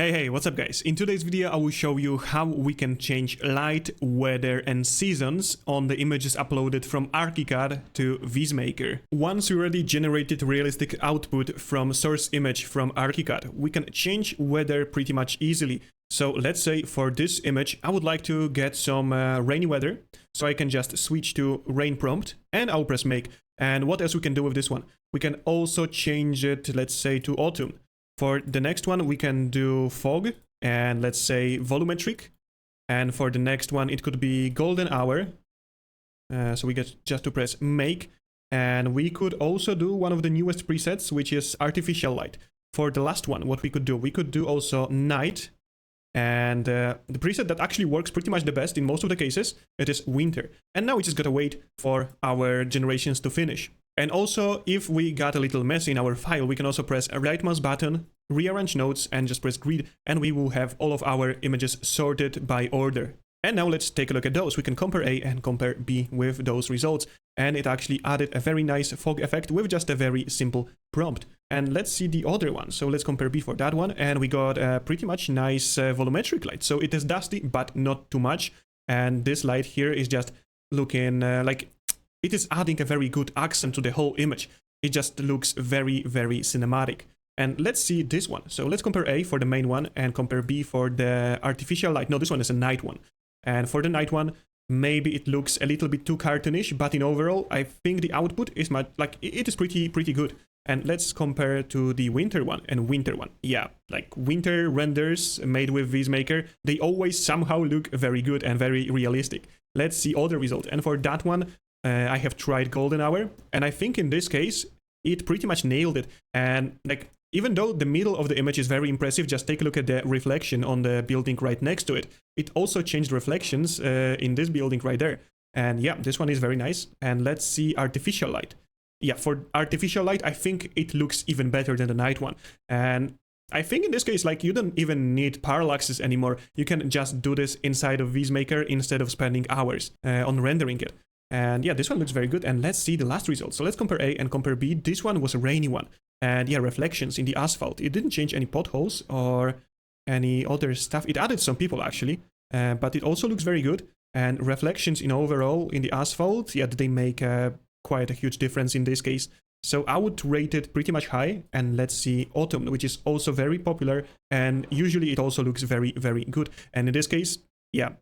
Hey, what's up guys? In today's video I will show you how we can change light, weather and seasons on the images uploaded from ArchiCAD to VizMaker. Once we already generated realistic output from source image from ArchiCAD, we can change weather pretty much easily. So let's say for this image I would like to get some rainy weather, so I can just switch to rain prompt and I'll press make. And what else we can do with this one? We can also change it, let's say, to autumn. For the next one, we can do fog and let's say volumetric. And for the next one, it could be golden hour. So we get just to press make. And we could also do one of the newest presets, which is artificial light. For the last one, what we could do also night. And the preset that actually works pretty much the best in most of the cases, it is winter. And now we just gotta wait for our generations to finish. And also, if we got a little mess in our file, we can also press a right mouse button, rearrange nodes, and just press grid, and we will have all of our images sorted by order. And now let's take a look at those. We can compare A and compare B with those results. And it actually added a very nice fog effect with just a very simple prompt. And let's see the other one. So let's compare B for that one. And we got a pretty much nice volumetric light. So it is dusty, but not too much. And this light here is just looking like it is adding a very good accent to the whole image. It just looks very, very cinematic. And let's see this one. So let's compare A for the main one and compare B for the artificial light. No, this one is a night one. And for the night one, maybe it looks a little bit too cartoonish, but in overall, I think the output is it is pretty good. And let's compare to the winter one and winter one. Yeah, like winter renders made with VizMaker, they always somehow look very good and very realistic. Let's see other results. And for that one, I have tried golden hour, and I think in this case, it pretty much nailed it. And like, even though the middle of the image is very impressive, just take a look at the reflection on the building right next to it. It also changed reflections in this building right there. And yeah, this one is very nice. And let's see artificial light. Yeah, for artificial light, I think it looks even better than the night one. And I think in this case, like, you don't even need parallaxes anymore. You can just do this inside of VizMaker instead of spending hours on rendering it. And yeah, this one looks very good. And let's see the last result. So let's compare A and compare B. This one was a rainy one. And yeah, reflections in the asphalt. It didn't change any potholes or any other stuff. It added some people actually, but it also looks very good. And reflections in overall in the asphalt, yeah, they make quite a huge difference in this case. So I would rate it pretty much high. And let's see autumn, which is also very popular. And usually it also looks very, very good. And in this case, yeah,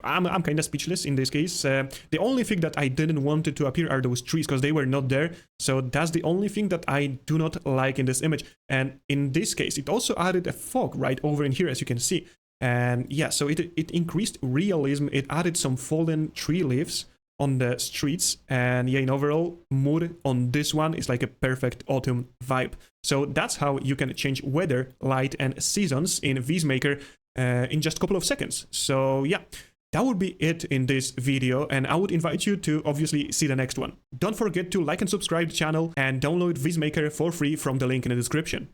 I'm kind of speechless in this case. The only thing that I didn't want it to appear are those trees, because they were not there. So that's the only thing that I do not like in this image. And in this case, it also added a fog right over in here, as you can see. And yeah, so it increased realism. It added some fallen tree leaves on the streets. And yeah, in overall, mood on this one is like a perfect autumn vibe. So that's how you can change weather, light, and seasons in VizMaker in just a couple of seconds. So yeah. That would be it in this video, and I would invite you to obviously see the next one. Don't forget to like and subscribe to the channel and download VizMaker for free from the link in the description.